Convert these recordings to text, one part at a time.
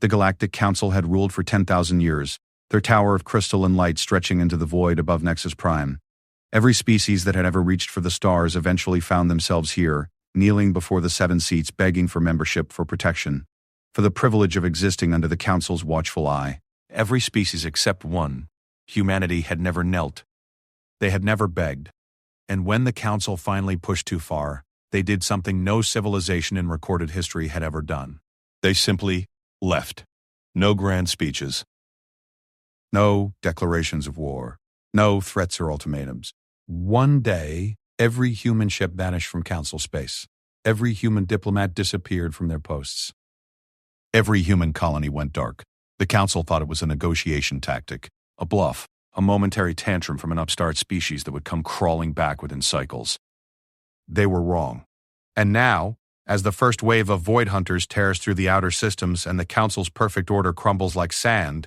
The Galactic Council had ruled for 10,000 years, their tower of crystal and light stretching into the void above Nexus Prime. Every species that had ever reached for the stars eventually found themselves here, kneeling before the 7 seats begging for membership, for protection, for the privilege of existing under the Council's watchful eye. Every species except one, humanity, had never knelt. They had never begged. And when the Council finally pushed too far, they did something no civilization in recorded history had ever done. They simply left. No grand speeches. No declarations of war. No threats or ultimatums. One day, every human ship vanished from Council space. Every human diplomat disappeared from their posts. Every human colony went dark. The Council thought it was a negotiation tactic, a bluff, a momentary tantrum from an upstart species that would come crawling back within cycles. They were wrong. And now, as the first wave of void hunters tears through the outer systems and the Council's perfect order crumbles like sand,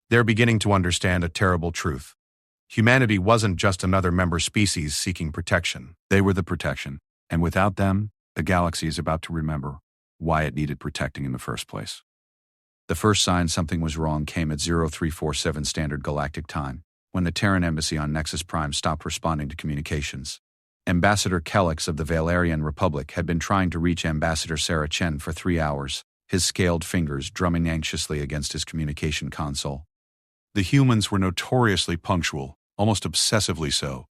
they're beginning to understand a terrible truth. Humanity wasn't just another member species seeking protection. They were the protection. And without them, the galaxy is about to remember why it needed protecting in the first place. The first sign something was wrong came at 0347 Standard Galactic Time, when the Terran Embassy on Nexus Prime stopped responding to communications. Ambassador Kellex of the Valerian Republic had been trying to reach Ambassador Sarah Chen for 3 hours, his scaled fingers drumming anxiously against his communication console. The humans were notoriously punctual, almost obsessively so.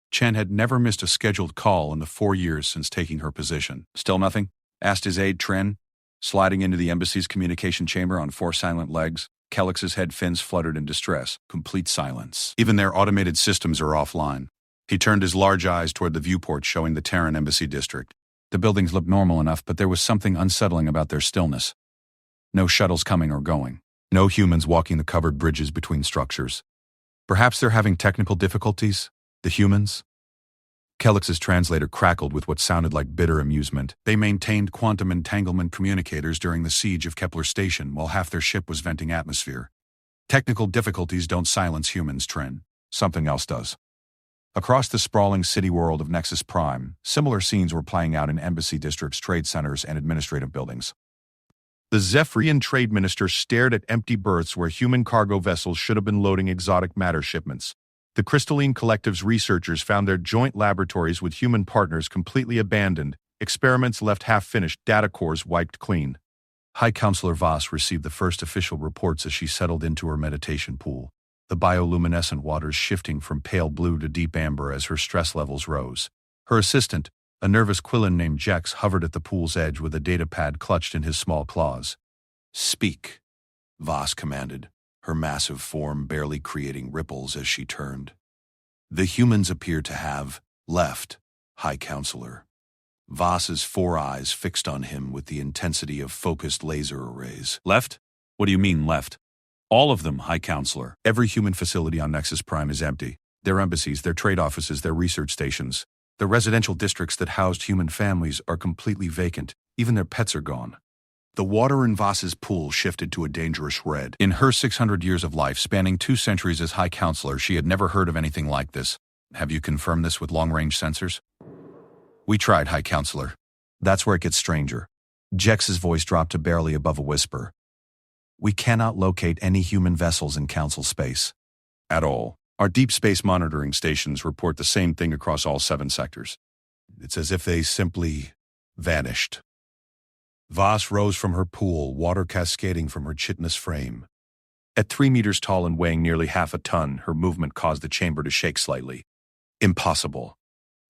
Chen had never missed a scheduled call in the 4 years since taking her position. "Still nothing?" asked his aide Tren, sliding into the embassy's communication chamber on 4 silent legs. Kellex's head fins fluttered in distress. Complete silence. Even their automated systems are offline. He turned his large eyes toward the viewport showing the Terran Embassy district. The buildings looked normal enough, but there was something unsettling about their stillness. No shuttles coming or going. No humans walking the covered bridges between structures. Perhaps they're having technical difficulties? The humans? Kellex's translator crackled with what sounded like bitter amusement. They maintained quantum entanglement communicators during the siege of Kepler Station while half their ship was venting atmosphere. Technical difficulties don't silence humans, Tren. Something else does. Across the sprawling city world of Nexus Prime, similar scenes were playing out in embassy districts, trade centers, and administrative buildings. The Zephyrian trade minister stared at empty berths where human cargo vessels should have been loading exotic matter shipments. The Crystalline Collective's researchers found their joint laboratories with human partners completely abandoned, experiments left half-finished, data cores wiped clean. High Counselor Voss received the first official reports as she settled into her meditation pool, the bioluminescent waters shifting from pale blue to deep amber as her stress levels rose. Her assistant, a nervous Quillen named Jex, hovered at the pool's edge with a data pad clutched in his small claws. "Speak," Voss commanded, her massive form barely creating ripples as she turned. "The humans appear to have left, High Counselor." Voss's 4 eyes fixed on him with the intensity of focused laser arrays. "Left? What do you mean, left?" "All of them, High Counselor. Every human facility on Nexus Prime is empty. Their embassies, their trade offices, their research stations. The residential districts that housed human families are completely vacant. Even their pets are gone." The water in Voss's pool shifted to a dangerous red. In her 600 years of life, spanning 2 centuries as High Counselor, she had never heard of anything like this. "Have you confirmed this with long-range sensors?" "We tried, High Counselor." "That's where it gets stranger." Jex's voice dropped to barely above a whisper. "We cannot locate any human vessels in Council space. At all. Our deep space monitoring stations report the same thing across all 7 sectors. It's as if they simply vanished." Voss rose from her pool, water cascading from her chitinous frame. At 3 meters tall and weighing nearly half a ton, her movement caused the chamber to shake slightly. "Impossible.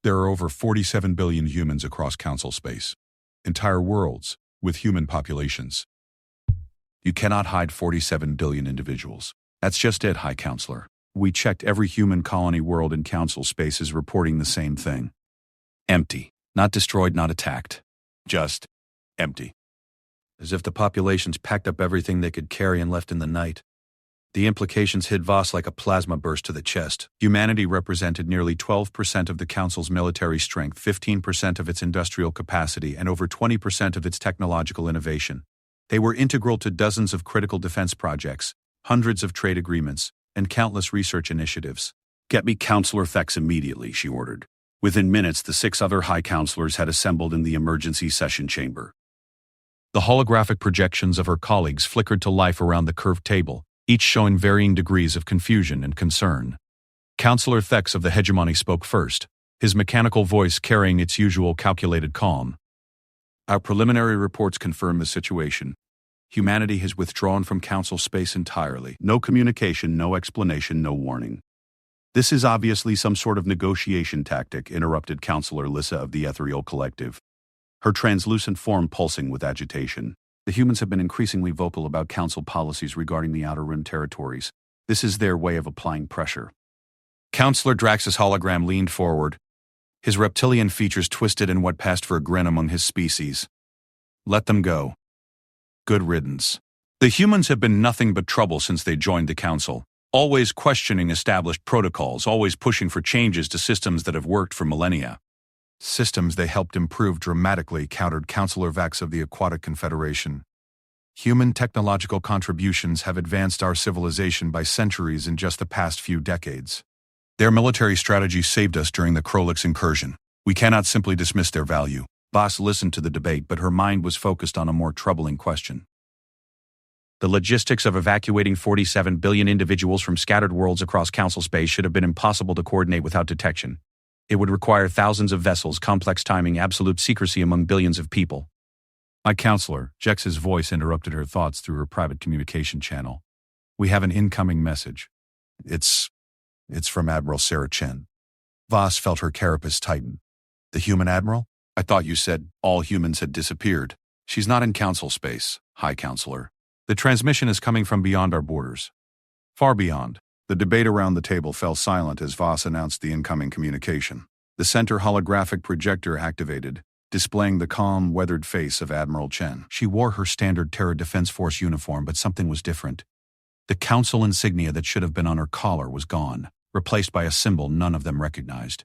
There are over 47 billion humans across Council space. Entire worlds, with human populations. You cannot hide 47 billion individuals. That's just it, High Counselor. We checked every human colony world in Council space is reporting the same thing. Empty. Not destroyed, not attacked. Just empty. As if the populations packed up everything they could carry and left in the night. The implications hit Voss like a plasma burst to the chest. Humanity represented nearly 12% of the Council's military strength, 15% of its industrial capacity, and over 20% of its technological innovation. They were integral to dozens of critical defense projects, hundreds of trade agreements, and countless research initiatives. "Get me Counselor Thex immediately," she ordered. Within minutes, the 6 other High Counselors had assembled in the emergency session chamber. The holographic projections of her colleagues flickered to life around the curved table, each showing varying degrees of confusion and concern. Counselor Thex of the hegemony spoke first, his mechanical voice carrying its usual calculated calm. Our preliminary reports confirm the situation. Humanity has withdrawn from Council space entirely. No communication, no explanation, no warning. This is obviously some sort of negotiation tactic, interrupted Counselor Lissa of the Ethereal Collective, her translucent form pulsing with agitation. The humans have been increasingly vocal about Council policies regarding the Outer Rim territories. This is their way of applying pressure. Counselor Drax's hologram leaned forward, his reptilian features twisted in what passed for a grin among his species. Let them go. Good riddance. The humans have been nothing but trouble since they joined the Council, always questioning established protocols, always pushing for changes to systems that have worked for millennia. Systems they helped improve dramatically, countered Counselor Vex of the Aquatic Confederation. Human technological contributions have advanced our civilization by centuries in just the past few decades. Their military strategy saved us during the Krolix incursion. We cannot simply dismiss their value. Voss listened to the debate, but her mind was focused on a more troubling question. The logistics of evacuating 47 billion individuals from scattered worlds across Council space should have been impossible to coordinate without detection. It would require thousands of vessels, complex timing, absolute secrecy among billions of people. My counselor, Jex's voice interrupted her thoughts through her private communication channel. We have an incoming message. It's from Admiral Sarah Chen. Voss felt her carapace tighten. The human admiral? I thought you said all humans had disappeared. She's not in Council space, High Counselor. The transmission is coming from beyond our borders. Far beyond. The debate around the table fell silent as Voss announced the incoming communication. The center holographic projector activated, displaying the calm, weathered face of Admiral Chen. She wore her standard Terra Defense Force uniform, but something was different. The Council insignia that should have been on her collar was gone, replaced by a symbol none of them recognized.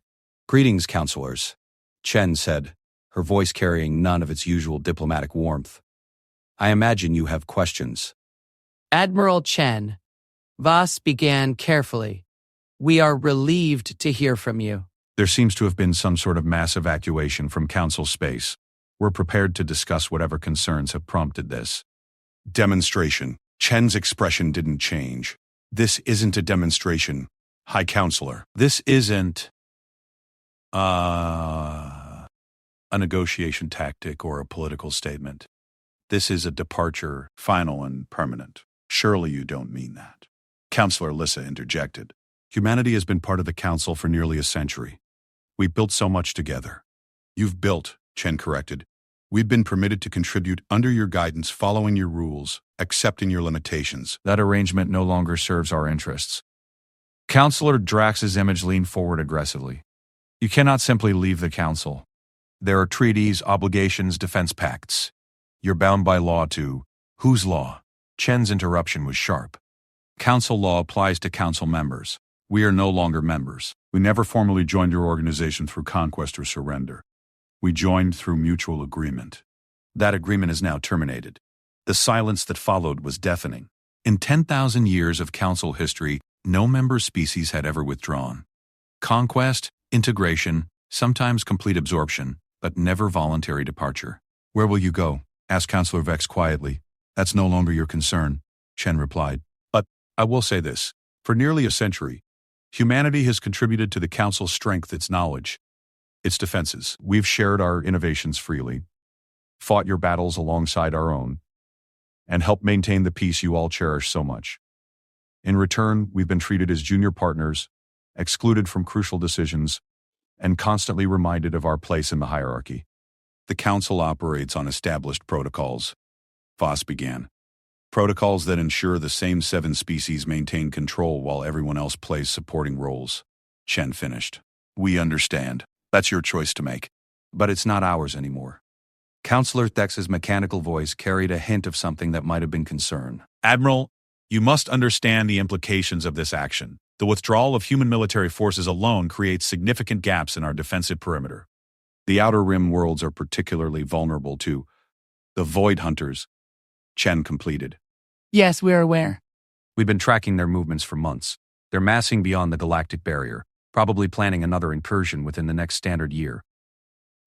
Greetings, counselors, Chen said, her voice carrying none of its usual diplomatic warmth. I imagine you have questions. Admiral Chen, Voss began carefully. We are relieved to hear from you. There seems to have been some sort of mass evacuation from Council space. We're prepared to discuss whatever concerns have prompted this. Demonstration. Chen's expression didn't change. This isn't a demonstration, High Counselor. This isn't a negotiation tactic or a political statement. This is a departure, final and permanent. Surely you don't mean that. Counselor Lissa interjected. Humanity has been part of the Council for nearly a century. We built so much together. You've built, Chen corrected. We've been permitted to contribute under your guidance, following your rules, accepting your limitations. That arrangement no longer serves our interests. Counselor Drax's image leaned forward aggressively. You cannot simply leave the Council. There are treaties, obligations, defense pacts. You're bound by law to... Whose law? Chen's interruption was sharp. Council law applies to Council members. We are no longer members. We never formally joined your organization through conquest or surrender. We joined through mutual agreement. That agreement is now terminated. The silence that followed was deafening. In 10,000 years of Council history, no member species had ever withdrawn. Conquest, integration, sometimes complete absorption, but never voluntary departure. Where will you go? Asked Counselor Vex quietly. That's no longer your concern, Chen replied. But I will say this. For nearly a century, humanity has contributed to the Council's strength, its knowledge, its defenses. We've shared our innovations freely, fought your battles alongside our own, and helped maintain the peace you all cherish so much. In return, we've been treated as junior partners, excluded from crucial decisions, and constantly reminded of our place in the hierarchy. The Council operates on established protocols, Voss began. Protocols that ensure the same 7 species maintain control while everyone else plays supporting roles. Chen finished. We understand. That's your choice to make. But it's not ours anymore. Counselor Thex's mechanical voice carried a hint of something that might have been concern. Admiral, you must understand the implications of this action. The withdrawal of human military forces alone creates significant gaps in our defensive perimeter. The Outer Rim worlds are particularly vulnerable to the Void Hunters, Chen completed. Yes, we are aware. We've been tracking their movements for months. They're massing beyond the galactic barrier, probably planning another incursion within the next standard year.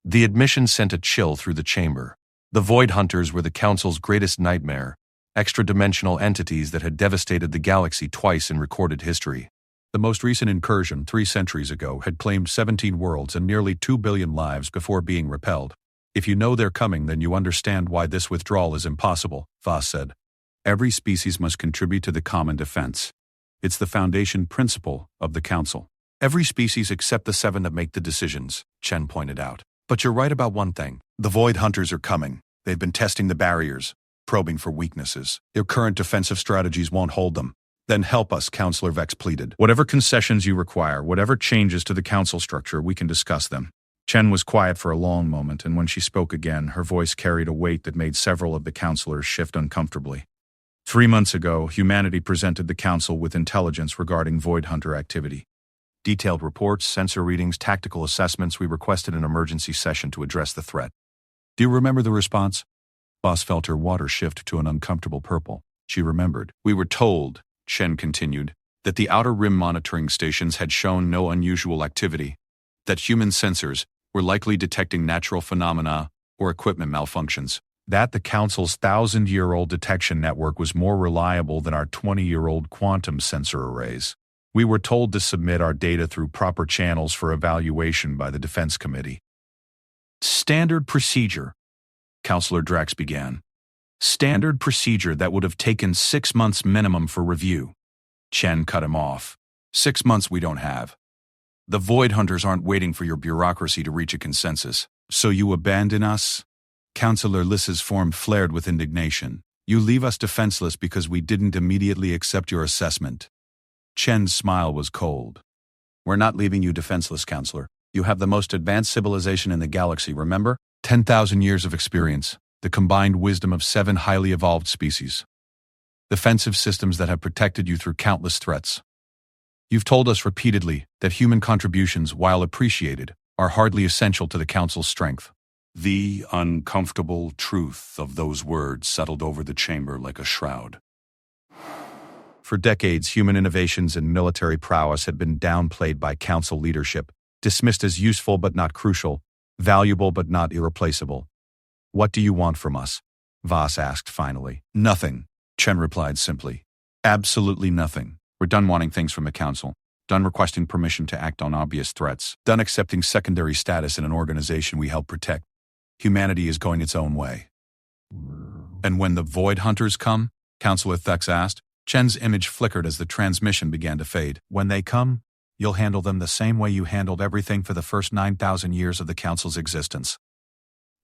The admission sent a chill through the chamber. The Void Hunters were the Council's greatest nightmare, extra-dimensional entities that had devastated the galaxy twice in recorded history. The most recent incursion 3 centuries ago had claimed 17 worlds and nearly 2 billion lives before being repelled. If you know they're coming, then you understand why this withdrawal is impossible, Voss said. Every species must contribute to the common defense. It's the foundation principle of the Council. Every species except the 7 that make the decisions, Chen pointed out. But you're right about one thing. The Void Hunters are coming. They've been testing the barriers, probing for weaknesses. Their current defensive strategies won't hold them. Then help us, Counselor Vex pleaded. Whatever concessions you require, whatever changes to the Council structure, we can discuss them. Chen was quiet for a long moment, and when she spoke again, her voice carried a weight that made several of the counselors shift uncomfortably. 3 months ago, humanity presented the Council with intelligence regarding Void Hunter activity. Detailed reports, sensor readings, tactical assessments. We requested an emergency session to address the threat. Do you remember the response? Voss felt her water shift to an uncomfortable purple. She remembered. We were told, Chen continued, that the Outer Rim monitoring stations had shown no unusual activity, that human sensors were likely detecting natural phenomena or equipment malfunctions. That the Council's 1,000-year-old detection network was more reliable than our 20-year-old quantum sensor arrays. We were told to submit our data through proper channels for evaluation by the Defense Committee. Standard procedure, Counselor Drax began. Standard procedure that would have taken 6 months minimum for review. Chen cut him off. 6 months we don't have. The Void Hunters aren't waiting for your bureaucracy to reach a consensus. So you abandon us? Counselor Liss's form flared with indignation. You leave us defenseless because we didn't immediately accept your assessment. Chen's smile was cold. We're not leaving you defenseless, Counselor. You have the most advanced civilization in the galaxy, remember? 10,000 years of experience, the combined wisdom of 7 highly evolved species. Defensive systems that have protected you through countless threats. You've told us repeatedly that human contributions, while appreciated, are hardly essential to the Council's strength. The uncomfortable truth of those words settled over the chamber like a shroud. For decades, human innovations and military prowess had been downplayed by Council leadership, dismissed as useful but not crucial, valuable but not irreplaceable. What do you want from us? Voss asked finally. Nothing, Chen replied simply. Absolutely nothing. We're done wanting things from the Council, done requesting permission to act on obvious threats, done accepting secondary status in an organization we help protect. Humanity is going its own way. And when the Void Hunters come? Counselor Thex asked. Chen's image flickered as the transmission began to fade. When they come, you'll handle them the same way you handled everything for the first 9,000 years of the Council's existence.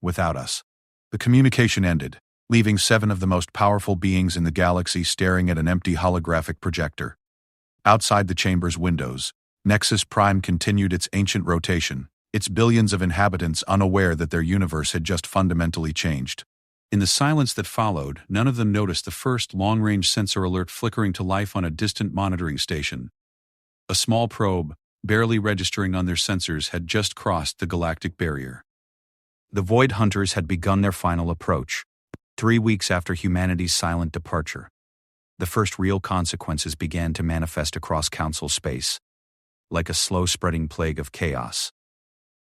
Without us. The communication ended, leaving 7 of the most powerful beings in the galaxy staring at an empty holographic projector. Outside the chamber's windows, Nexus Prime continued its ancient rotation, its billions of inhabitants unaware that their universe had just fundamentally changed. In the silence that followed, none of them noticed the first long-range sensor alert flickering to life on a distant monitoring station. A small probe, barely registering on their sensors, had just crossed the galactic barrier. The Void Hunters had begun their final approach, 3 weeks after humanity's silent departure. The first real consequences began to manifest across Council space, like a slow-spreading plague of chaos.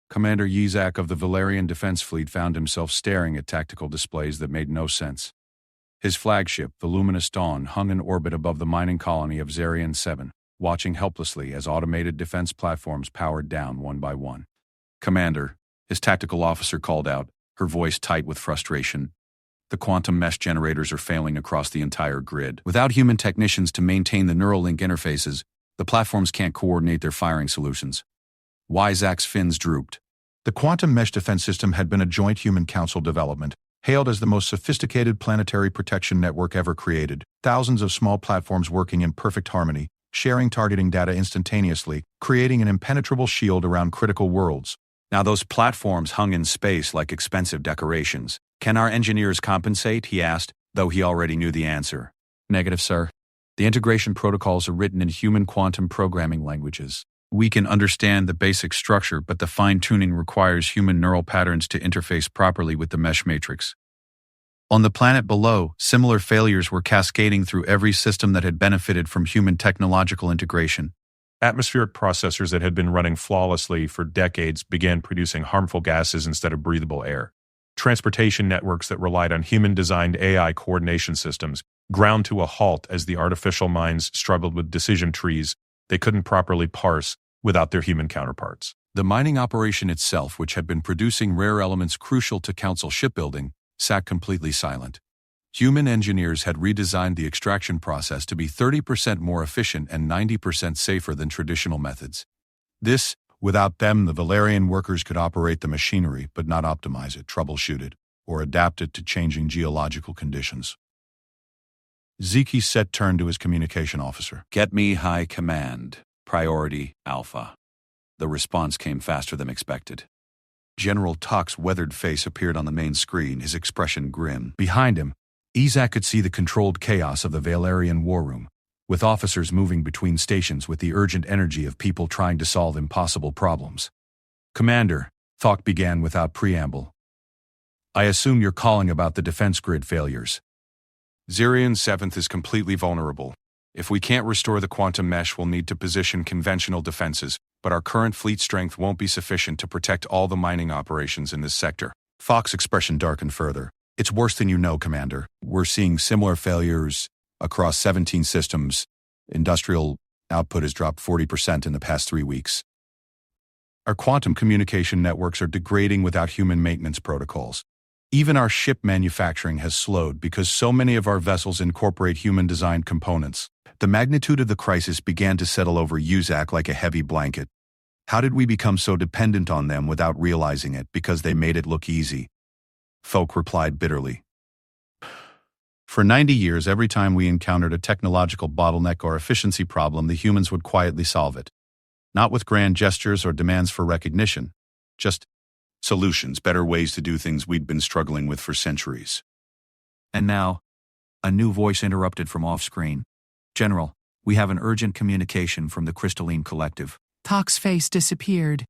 Commander Yizak of the Valerian Defense Fleet found himself staring at tactical displays that made no sense. His flagship, the Luminous Dawn, hung in orbit above the mining colony of Zarian 7, watching helplessly as automated defense platforms powered down one by one. "Commander," his tactical officer called out, her voice tight with frustration. "The quantum mesh generators are failing across the entire grid. Without human technicians to maintain the neural link interfaces, the platforms can't coordinate their firing solutions." Yizak's fins drooped. The quantum mesh defense system had been a joint human council development, hailed as the most sophisticated planetary protection network ever created. Thousands of small platforms working in perfect harmony, sharing targeting data instantaneously, creating an impenetrable shield around critical worlds. Now those platforms hung in space like expensive decorations. "Can our engineers compensate?" he asked, though he already knew the answer. "Negative, sir. The integration protocols are written in human quantum programming languages. We can understand the basic structure, but the fine-tuning requires human neural patterns to interface properly with the mesh matrix." On the planet below, similar failures were cascading through every system that had benefited from human technological integration. Atmospheric processors that had been running flawlessly for decades began producing harmful gases instead of breathable air. Transportation networks that relied on human-designed AI coordination systems ground to a halt as the artificial minds struggled with decision trees they couldn't properly parse without their human counterparts. The mining operation itself, which had been producing rare elements crucial to Council shipbuilding, sat completely silent. Human engineers had redesigned the extraction process to be 30% more efficient and 90% safer than traditional methods. This, without them, the Valerian workers could operate the machinery but not optimize it, troubleshoot it, or adapt it to changing geological conditions. Zeki set turned to his communication officer. Get me high command. Priority Alpha. The response came faster than expected. General Tok's weathered face appeared on the main screen, his expression grim. Behind him, Izak could see the controlled chaos of the Valerian war room, with officers moving between stations with the urgent energy of people trying to solve impossible problems. Commander, Thok began without preamble. I assume you're calling about the defense grid failures. Zirian 7th is completely vulnerable. If we can't restore the quantum mesh, we'll need to position conventional defenses, but our current fleet strength won't be sufficient to protect all the mining operations in this sector. Thok's expression darkened further. It's worse than you know, Commander. We're seeing similar failures across 17 systems. Industrial output has dropped 40% in the past 3 weeks. Our quantum communication networks are degrading without human maintenance protocols. Even our ship manufacturing has slowed because so many of our vessels incorporate human-designed components. The magnitude of the crisis began to settle over Uzak like a heavy blanket. How did we become so dependent on them without realizing it because they made it look easy? Folk replied bitterly. For 90 years, every time we encountered a technological bottleneck or efficiency problem, the humans would quietly solve it. Not with grand gestures or demands for recognition, just solutions, better ways to do things we'd been struggling with for centuries. And now, a new voice interrupted from off-screen. General, we have an urgent communication from the Crystalline Collective. Tok's face disappeared,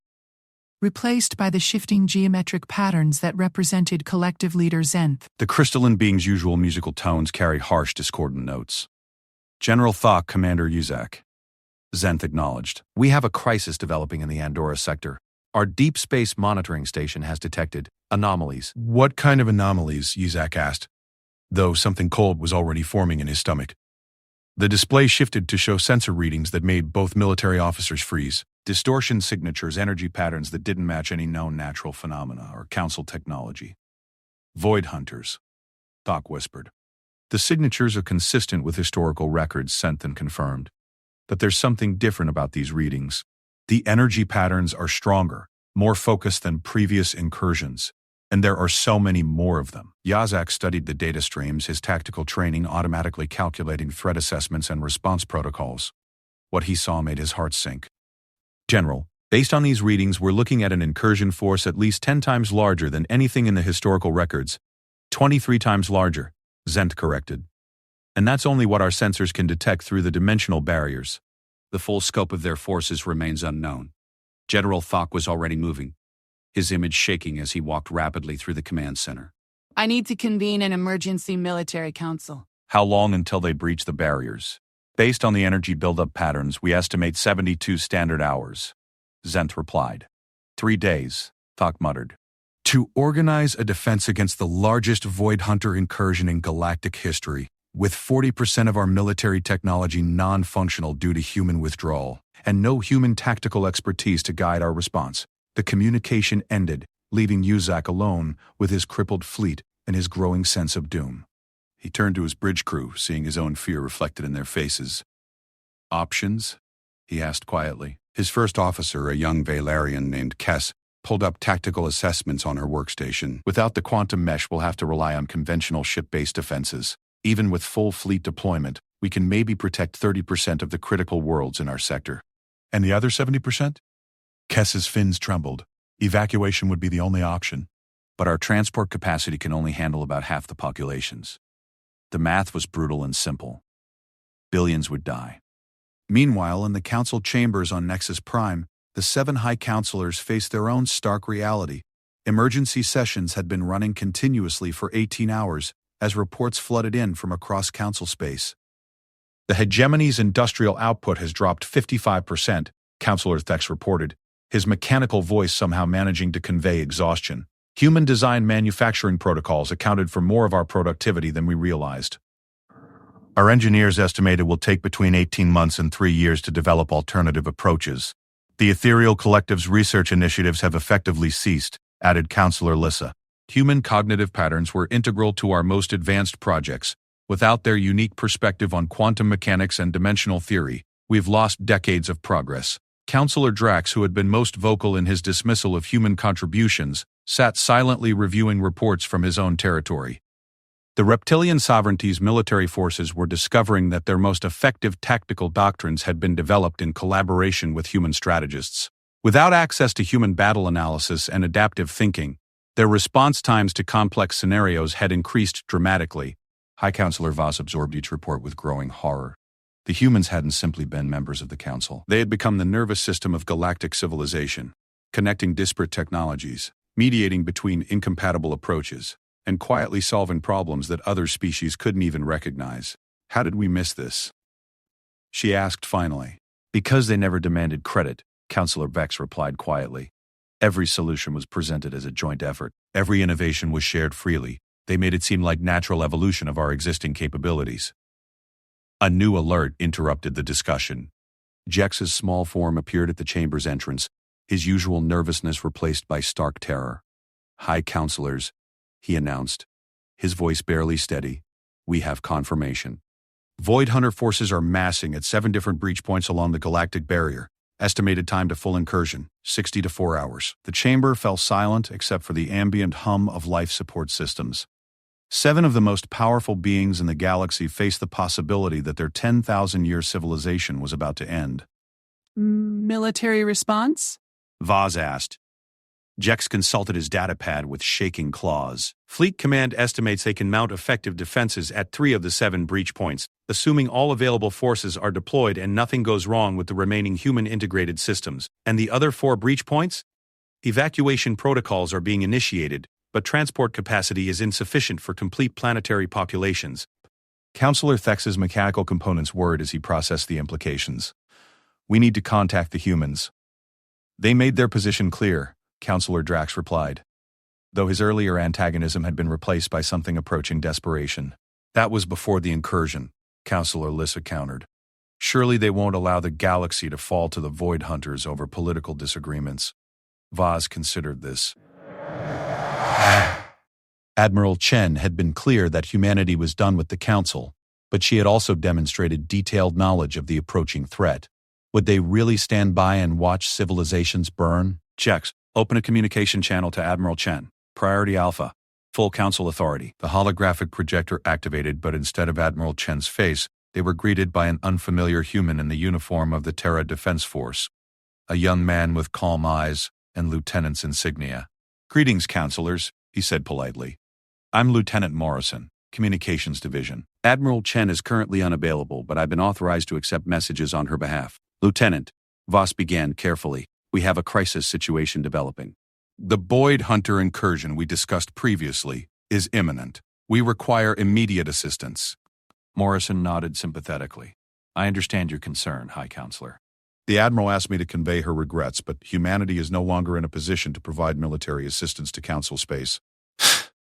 replaced by the shifting geometric patterns that represented collective leader Zenth. The crystalline being's usual musical tones carried harsh, discordant notes. General Thok, Commander Uzak. Zenth acknowledged. We have a crisis developing in the Andorra sector. Our deep space monitoring station has detected anomalies. What kind of anomalies? Uzak asked, though something cold was already forming in his stomach. The display shifted to show sensor readings that made both military officers freeze. Distortion signatures, energy patterns that didn't match any known natural phenomena or council technology. Void hunters, Thok whispered. The signatures are consistent with historical records, Senthin confirmed. But there's something different about these readings. The energy patterns are stronger, more focused than previous incursions, and there are so many more of them. Yazak studied the data streams, his tactical training automatically calculating threat assessments and response protocols. What he saw made his heart sink. General, based on these readings, we're looking at an incursion force at least 10 times larger than anything in the historical records. 23 times larger, Zent corrected. And that's only what our sensors can detect through the dimensional barriers. The full scope of their forces remains unknown. General Thok was already moving, his image shaking as he walked rapidly through the command center. I need to convene an emergency military council. How long until they breach the barriers? Based on the energy buildup patterns, we estimate 72 standard hours, Zent replied. 3 days, Thok muttered. To organize a defense against the largest void hunter incursion in galactic history, with 40% of our military technology non-functional due to human withdrawal, and no human tactical expertise to guide our response, the communication ended, leaving Uzak alone with his crippled fleet and his growing sense of doom. He turned to his bridge crew, seeing his own fear reflected in their faces. Options? He asked quietly. His first officer, a young Valerian named Kess, pulled up tactical assessments on her workstation. Without the quantum mesh, we'll have to rely on conventional ship-based defenses. Even with full fleet deployment, we can maybe protect 30% of the critical worlds in our sector. And the other 70%? Kess's fins trembled. Evacuation would be the only option. But our transport capacity can only handle about half the populations. The math was brutal and simple. Billions would die. Meanwhile, in the council chambers on Nexus Prime, the 7 high counselors faced their own stark reality. Emergency sessions had been running continuously for 18 hours, as reports flooded in from across council space. The hegemony's industrial output has dropped 55%, Councillor Thex reported, his mechanical voice somehow managing to convey exhaustion. Human-designed manufacturing protocols accounted for more of our productivity than we realized. Our engineers estimate it will take between 18 months and 3 years to develop alternative approaches. The Ethereal Collective's research initiatives have effectively ceased, added Counselor Lissa. Human cognitive patterns were integral to our most advanced projects. Without their unique perspective on quantum mechanics and dimensional theory, we've lost decades of progress. Counselor Drax, who had been most vocal in his dismissal of human contributions, sat silently reviewing reports from his own territory. The reptilian sovereignty's military forces were discovering that their most effective tactical doctrines had been developed in collaboration with human strategists. Without access to human battle analysis and adaptive thinking, their response times to complex scenarios had increased dramatically. High Counselor Voss absorbed each report with growing horror. The humans hadn't simply been members of the Council. They had become the nervous system of galactic civilization, connecting disparate technologies, mediating between incompatible approaches, and quietly solving problems that other species couldn't even recognize. How did we miss this? She asked finally. Because they never demanded credit, Counselor Vex replied quietly. Every solution was presented as a joint effort. Every innovation was shared freely. They made it seem like natural evolution of our existing capabilities. A new alert interrupted the discussion. Jex's small form appeared at the chamber's entrance, his usual nervousness replaced by stark terror. High Counselors, he announced, his voice barely steady. We have confirmation. Void Hunter forces are massing at 7 different breach points along the galactic barrier. Estimated time to full incursion, 60 to 4 hours. The chamber fell silent except for the ambient hum of life support systems. 7 of the most powerful beings in the galaxy faced the possibility that their 10,000-year civilization was about to end. Military response? Vaz asked. Jex consulted his datapad with shaking claws. Fleet Command estimates they can mount effective defenses at 3 of the 7 breach points, assuming all available forces are deployed and nothing goes wrong with the remaining human-integrated systems. And the other 4 breach points? Evacuation protocols are being initiated, but transport capacity is insufficient for complete planetary populations. Counselor Thex's mechanical components whirred as he processed the implications. We need to contact the humans. They made their position clear, Counselor Drax replied, though his earlier antagonism had been replaced by something approaching desperation. That was before the incursion, Counselor Lissa countered. Surely they won't allow the galaxy to fall to the Void Hunters over political disagreements. Vaz considered this. Admiral Chen had been clear that humanity was done with the Council, but she had also demonstrated detailed knowledge of the approaching threat. Would they really stand by and watch civilizations burn? Checks. Open a communication channel to Admiral Chen. Priority Alpha. Full Council authority. The holographic projector activated, but instead of Admiral Chen's face, they were greeted by an unfamiliar human in the uniform of the Terra Defense Force. A young man with calm eyes and lieutenant's insignia. Greetings, counselors, he said politely. I'm Lieutenant Morrison, Communications Division. Admiral Chen is currently unavailable, but I've been authorized to accept messages on her behalf. Lieutenant, Voss began carefully. We have a crisis situation developing. The Void Hunter incursion we discussed previously is imminent. We require immediate assistance. Morrison nodded sympathetically. I understand your concern, High Counselor. The Admiral asked me to convey her regrets, but humanity is no longer in a position to provide military assistance to Council space.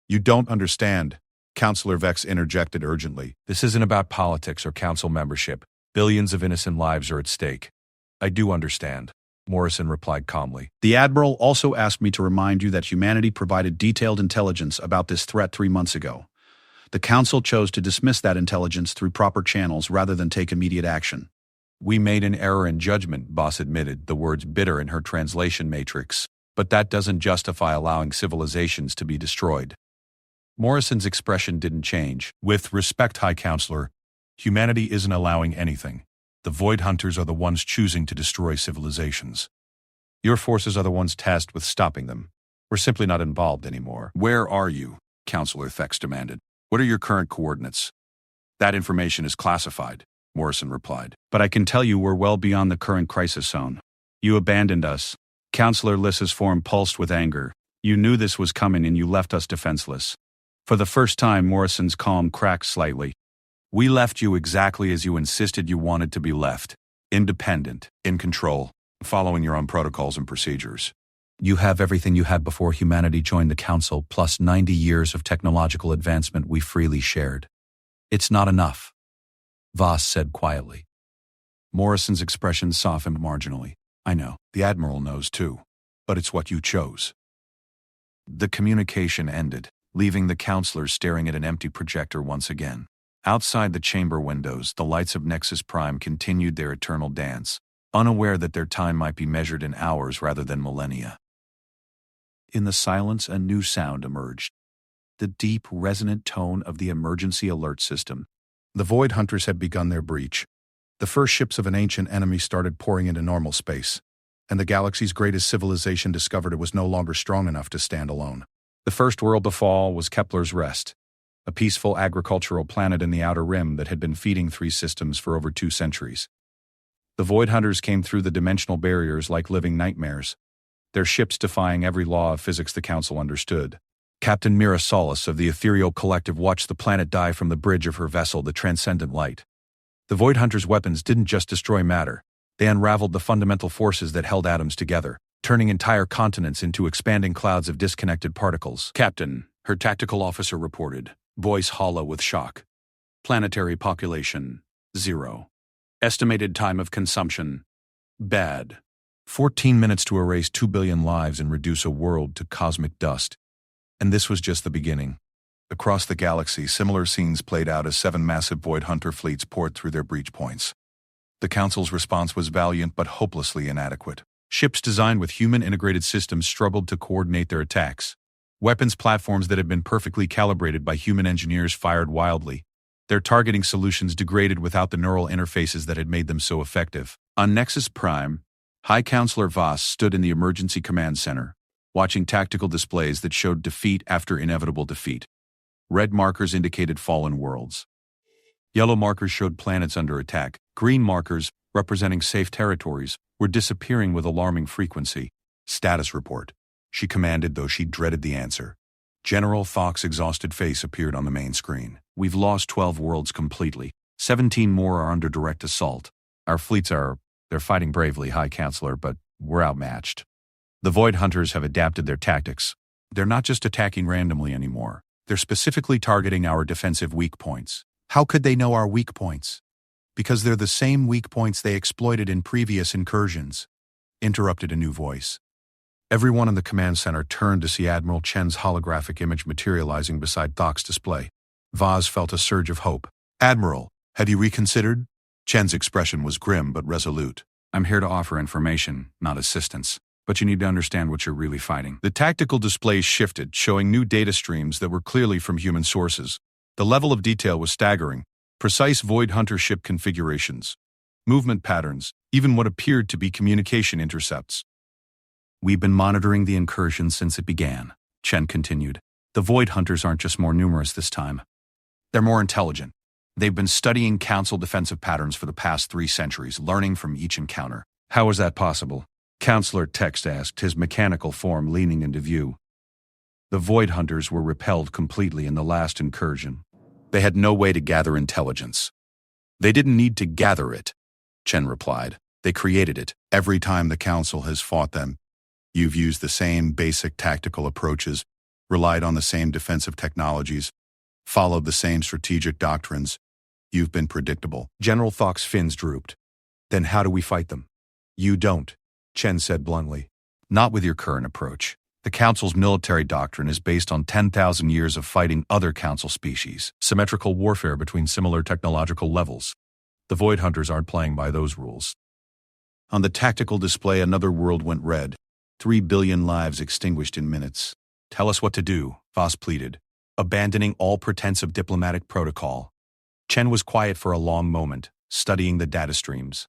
You don't understand, Counselor Vex interjected urgently. This isn't about politics or Council membership. Billions of innocent lives are at stake. I do understand, Morrison replied calmly. The Admiral also asked me to remind you that humanity provided detailed intelligence about this threat 3 months ago. The Council chose to dismiss that intelligence through proper channels rather than take immediate action. We made an error in judgment, Boss admitted, the words bitter in her translation matrix. But that doesn't justify allowing civilizations to be destroyed. Morrison's expression didn't change. With respect, High Counselor, humanity isn't allowing anything. The Void Hunters are the ones choosing to destroy civilizations. Your forces are the ones tasked with stopping them. We're simply not involved anymore. Where are you? Counselor Thex demanded. What are your current coordinates? That information is classified, Morrison replied. But I can tell you we're well beyond the current crisis zone. You abandoned us. Counselor Lissa's form pulsed with anger. You knew this was coming and you left us defenseless. For the first time, Morrison's calm cracked slightly. We left you exactly as you insisted you wanted to be left. Independent, in control, following your own protocols and procedures. You have everything you had before humanity joined the Council, plus 90 years of technological advancement we freely shared. It's not enough, Voss said quietly. Morrison's expression softened marginally. I know, the Admiral knows too. But it's what you chose. The communication ended, leaving the counselors staring at an empty projector once again. Outside the chamber windows, the lights of Nexus Prime continued their eternal dance, unaware that their time might be measured in hours rather than millennia. In the silence, a new sound emerged. The deep, resonant tone of the emergency alert system. The Void Hunters had begun their breach. The first ships of an ancient enemy started pouring into normal space, and the galaxy's greatest civilization discovered it was no longer strong enough to stand alone. The first world to fall was Kepler's Rest, a peaceful agricultural planet in the Outer Rim that had been feeding 3 systems for over 2 centuries. The Void Hunters came through the dimensional barriers like living nightmares, their ships defying every law of physics the Council understood. Captain Mira Solis of the Ethereal Collective watched the planet die from the bridge of her vessel, the Transcendent Light. The Void Hunters' weapons didn't just destroy matter, they unraveled the fundamental forces that held atoms together, turning entire continents into expanding clouds of disconnected particles. Captain, her tactical officer reported, voice hollow with shock. Planetary population, 0. Estimated time of consumption, bad. 14 minutes to erase 2 billion lives and reduce a world to cosmic dust. And this was just the beginning. Across the galaxy, similar scenes played out as 7 massive Void Hunter fleets poured through their breach points. The Council's response was valiant but hopelessly inadequate. Ships designed with human-integrated systems struggled to coordinate their attacks. Weapons platforms that had been perfectly calibrated by human engineers fired wildly. Their targeting solutions degraded without the neural interfaces that had made them so effective. On Nexus Prime, High Counselor Voss stood in the Emergency Command Center, watching tactical displays that showed defeat after inevitable defeat. Red markers indicated fallen worlds. Yellow markers showed planets under attack. Green markers, representing safe territories, were disappearing with alarming frequency. Status report, she commanded, though she dreaded the answer. General Thok's exhausted face appeared on the main screen. We've lost 12 worlds completely. 17 more are under direct assault. Our fleets they're fighting bravely, High Counselor, but we're outmatched. The Void Hunters have adapted their tactics. They're not just attacking randomly anymore. They're specifically targeting our defensive weak points. How could they know our weak points? Because they're the same weak points they exploited in previous incursions, interrupted a new voice. Everyone in the command center turned to see Admiral Chen's holographic image materializing beside Thok's display. Vaz felt a surge of hope. Admiral, had you reconsidered? Chen's expression was grim but resolute. I'm here to offer information, not assistance. But you need to understand what you're really fighting. The tactical displays shifted, showing new data streams that were clearly from human sources. The level of detail was staggering. Precise Void Hunter ship configurations, movement patterns, even what appeared to be communication intercepts. We've been monitoring the incursion since it began, Chen continued. The Void Hunters aren't just more numerous this time. They're more intelligent. They've been studying Council defensive patterns for the past 3 centuries, learning from each encounter. How is that possible? Counselor Text asked, his mechanical form leaning into view. The Void Hunters were repelled completely in the last incursion. They had no way to gather intelligence. They didn't need to gather it, Chen replied. They created it. Every time the Council has fought them, you've used the same basic tactical approaches, relied on the same defensive technologies, followed the same strategic doctrines. You've been predictable. General Thok's fins drooped. Then how do we fight them? You don't, Chen said bluntly. Not with your current approach. The Council's military doctrine is based on 10,000 years of fighting other Council species, symmetrical warfare between similar technological levels. The Void Hunters aren't playing by those rules. On the tactical display, another world went red. 3 billion lives extinguished in minutes. Tell us what to do, Voss pleaded, abandoning all pretense of diplomatic protocol. Chen was quiet for a long moment, studying the data streams.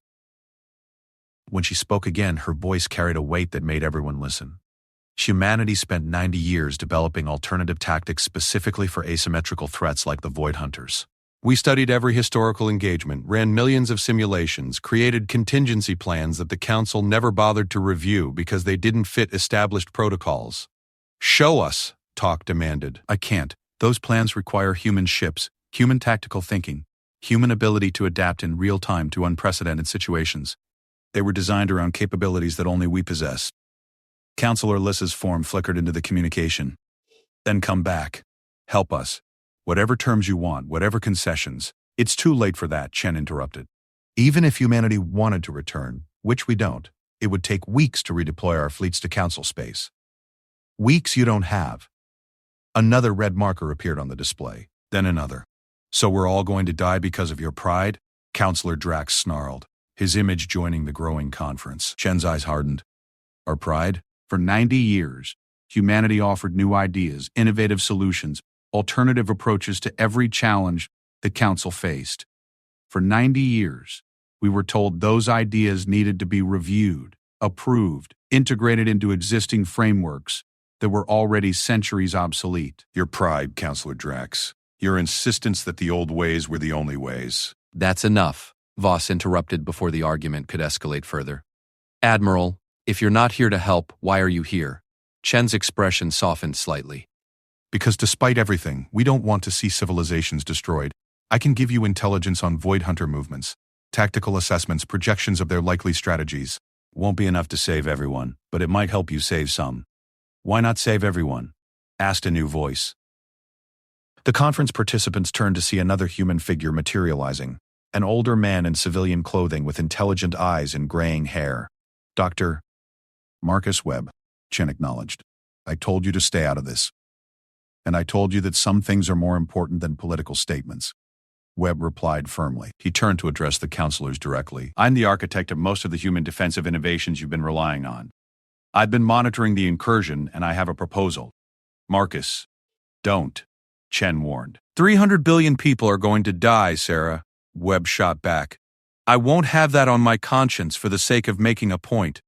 When she spoke again, her voice carried a weight that made everyone listen. Humanity spent 90 years developing alternative tactics specifically for asymmetrical threats like the Void Hunters. We studied every historical engagement, ran millions of simulations, created contingency plans that the Council never bothered to review because they didn't fit established protocols. Show us, Tok demanded. I can't. Those plans require human ships, human tactical thinking, human ability to adapt in real time to unprecedented situations. They were designed around capabilities that only we possess. Counselor Lyssa's form flickered into the communication. Then come back. Help us. Whatever terms you want, whatever concessions. It's too late for that, Chen interrupted. Even if humanity wanted to return, which we don't, it would take weeks to redeploy our fleets to council space. Weeks you don't have. Another red marker appeared on the display, then another. So we're all going to die because of your pride? Counselor Drax snarled, his image joining the growing conference. Chen's eyes hardened. Our pride? For 90 years, humanity offered new ideas, innovative solutions, alternative approaches to every challenge the council faced. For 90 years, we were told those ideas needed to be reviewed, approved, integrated into existing frameworks that were already centuries obsolete. Your pride, Counselor Drax. Your insistence that the old ways were the only ways. That's enough, Voss interrupted before the argument could escalate further. Admiral, if you're not here to help, why are you here? Chen's expression softened slightly. Because despite everything, we don't want to see civilizations destroyed. I can give you intelligence on Void Hunter movements, tactical assessments, projections of their likely strategies. Won't be enough to save everyone, but it might help you save some. Why not save everyone? Asked a new voice. The conference participants turned to see another human figure materializing, an older man in civilian clothing with intelligent eyes and graying hair. Dr. Marcus Webb, Chen acknowledged. I told you to stay out of this. And I told you that some things are more important than political statements. Webb replied firmly. He turned to address the counselors directly. I'm the architect of most of the human defensive innovations you've been relying on. I've been monitoring the incursion, and I have a proposal. Marcus, don't, Chen warned. 300 billion people are going to die, Sarah, Webb shot back. I won't have that on my conscience for the sake of making a point.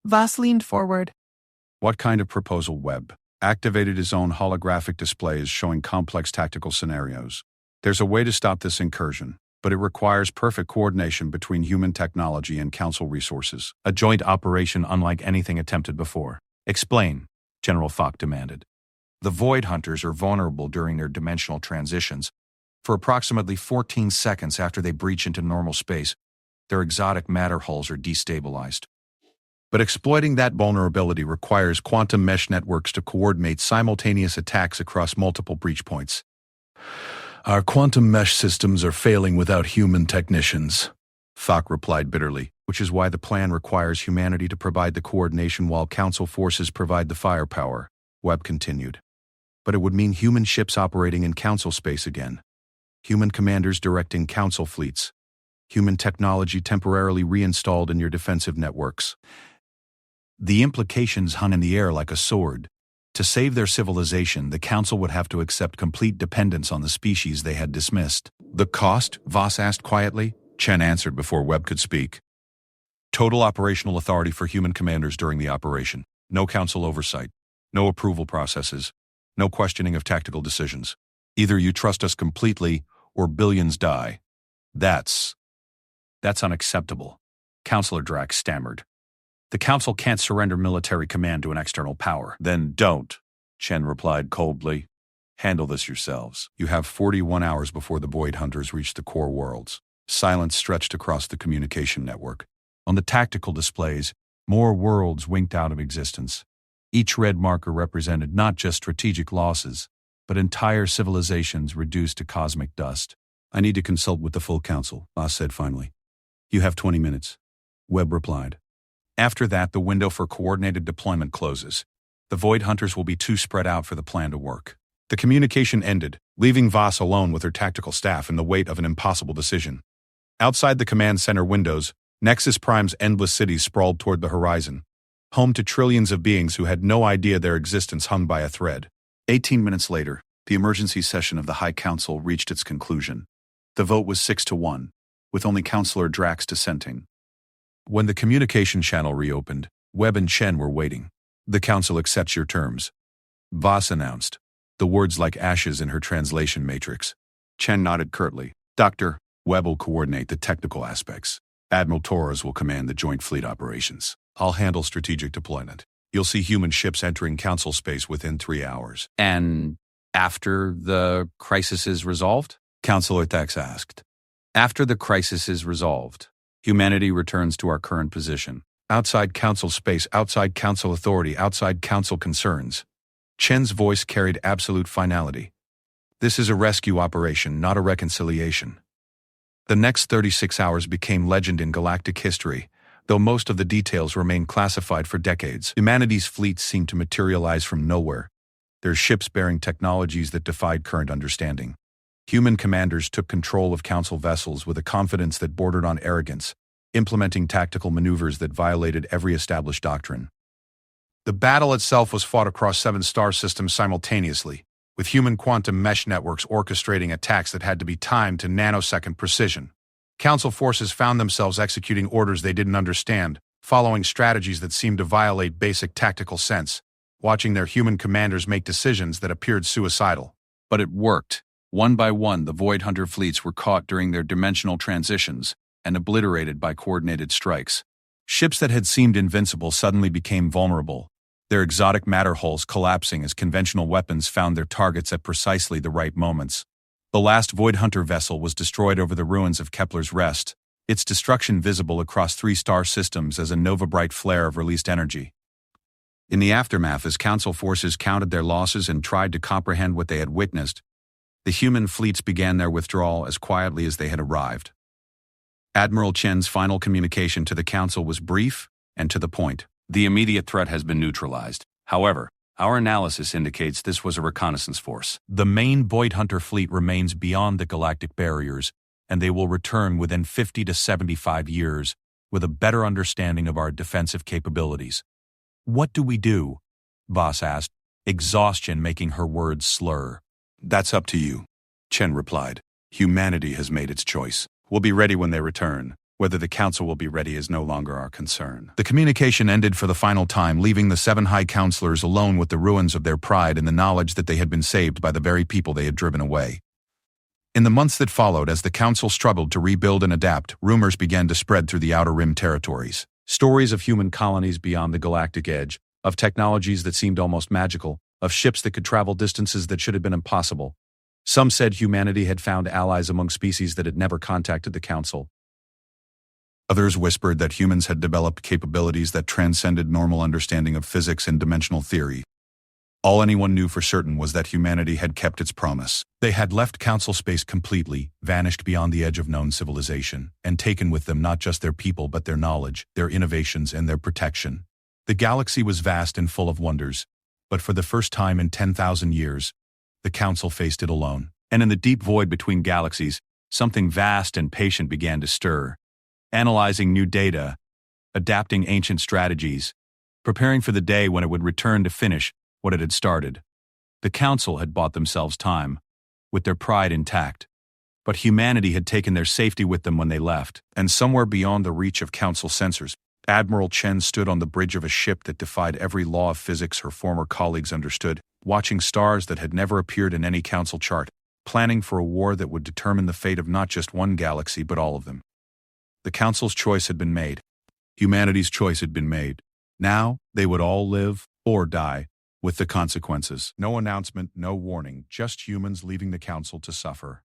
Voss leaned forward. What kind of proposal, Webb? Activated his own holographic displays showing complex tactical scenarios. There's a way to stop this incursion, but it requires perfect coordination between human technology and council resources. A joint operation unlike anything attempted before. Explain, General Fock demanded. The Void Hunters are vulnerable during their dimensional transitions. For approximately 14 seconds after they breach into normal space, their exotic matter hulls are destabilized. But exploiting that vulnerability requires quantum mesh networks to coordinate simultaneous attacks across multiple breach points. Our quantum mesh systems are failing without human technicians, Fock replied bitterly, which is why the plan requires humanity to provide the coordination while council forces provide the firepower, Webb continued. But it would mean human ships operating in council space again. Human commanders directing council fleets. Human technology temporarily reinstalled in your defensive networks. The implications hung in the air like a sword. To save their civilization, the council would have to accept complete dependence on the species they had dismissed. The cost? Voss asked quietly. Chen answered before Webb could speak. Total operational authority for human commanders during the operation. No council oversight. No approval processes. No questioning of tactical decisions. Either you trust us completely, or billions die. That's unacceptable, Counselor Drax stammered. The council can't surrender military command to an external power. Then don't, Chen replied coldly. Handle this yourselves. You have 41 hours before the Void Hunters reach the core worlds. Silence stretched across the communication network. On the tactical displays, more worlds winked out of existence. Each red marker represented not just strategic losses, but entire civilizations reduced to cosmic dust. I need to consult with the full council, Voss said finally. You have 20 minutes, Webb replied. After that, the window for coordinated deployment closes. The Void Hunters will be too spread out for the plan to work. The communication ended, leaving Voss alone with her tactical staff in the weight of an impossible decision. Outside the command center windows, Nexus Prime's endless cities sprawled toward the horizon, home to trillions of beings who had no idea their existence hung by a thread. 18 minutes later, the emergency session of the High Council reached its conclusion. The vote was 6-1, with only Counselor Drax dissenting. When the communication channel reopened, Webb and Chen were waiting. The council accepts your terms, Voss announced, the words like ashes in her translation matrix. Chen nodded curtly. Dr. Webb will coordinate the technical aspects. Admiral Torres will command the joint fleet operations. I'll handle strategic deployment. You'll see human ships entering council space within 3 hours. And after the crisis is resolved? Counselor Thax asked. After the crisis is resolved, humanity returns to our current position. Outside Council space, outside Council authority, outside Council concerns. Chen's voice carried absolute finality. This is a rescue operation, not a reconciliation. The next 36 hours became legend in galactic history, though most of the details remain classified for decades. Humanity's fleets seemed to materialize from nowhere, their ships bearing technologies that defied current understanding. Human commanders took control of Council vessels with a confidence that bordered on arrogance, implementing tactical maneuvers that violated every established doctrine. The battle itself was fought across 7 star systems simultaneously, with human quantum mesh networks orchestrating attacks that had to be timed to nanosecond precision. Council forces found themselves executing orders they didn't understand, following strategies that seemed to violate basic tactical sense, watching their human commanders make decisions that appeared suicidal. But it worked. One by one, the Void Hunter fleets were caught during their dimensional transitions and obliterated by coordinated strikes. Ships that had seemed invincible suddenly became vulnerable, their exotic matter hulls collapsing as conventional weapons found their targets at precisely the right moments. The last Void Hunter vessel was destroyed over the ruins of Kepler's Rest, its destruction visible across 3 star systems as a nova-bright flare of released energy. In the aftermath, as Council forces counted their losses and tried to comprehend what they had witnessed, the human fleets began their withdrawal as quietly as they had arrived. Admiral Chen's final communication to the Council was brief and to the point. The immediate threat has been neutralized. However, our analysis indicates this was a reconnaissance force. The main Void Hunter fleet remains beyond the galactic barriers, and they will return within 50 to 75 years with a better understanding of our defensive capabilities. What do we do? Voss asked, exhaustion making her words slur. That's up to you, Chen replied. Humanity has made its choice. We'll be ready when they return. Whether the Council will be ready is no longer our concern. The communication ended for the final time, leaving the 7 High Counselors alone with the ruins of their pride and the knowledge that they had been saved by the very people they had driven away. In the months that followed, as the Council struggled to rebuild and adapt, rumors began to spread through the Outer Rim territories. Stories of human colonies beyond the galactic edge, of technologies that seemed almost magical, of ships that could travel distances that should have been impossible. Some said humanity had found allies among species that had never contacted the Council. Others whispered that humans had developed capabilities that transcended normal understanding of physics and dimensional theory. All anyone knew for certain was that humanity had kept its promise. They had left Council space completely, vanished beyond the edge of known civilization, and taken with them not just their people but their knowledge, their innovations, and their protection. The galaxy was vast and full of wonders, but for the first time in 10,000 years, the Council faced it alone. And in the deep void between galaxies, something vast and patient began to stir. Analyzing new data, adapting ancient strategies, preparing for the day when it would return to finish what it had started. The Council had bought themselves time, with their pride intact, but humanity had taken their safety with them when they left. And somewhere beyond the reach of Council sensors, Admiral Chen stood on the bridge of a ship that defied every law of physics her former colleagues understood, watching stars that had never appeared in any Council chart, planning for a war that would determine the fate of not just one galaxy but all of them. The Council's choice had been made. Humanity's choice had been made. Now, they would all live or die, with the consequences. No announcement, no warning, just humans leaving the Council to suffer.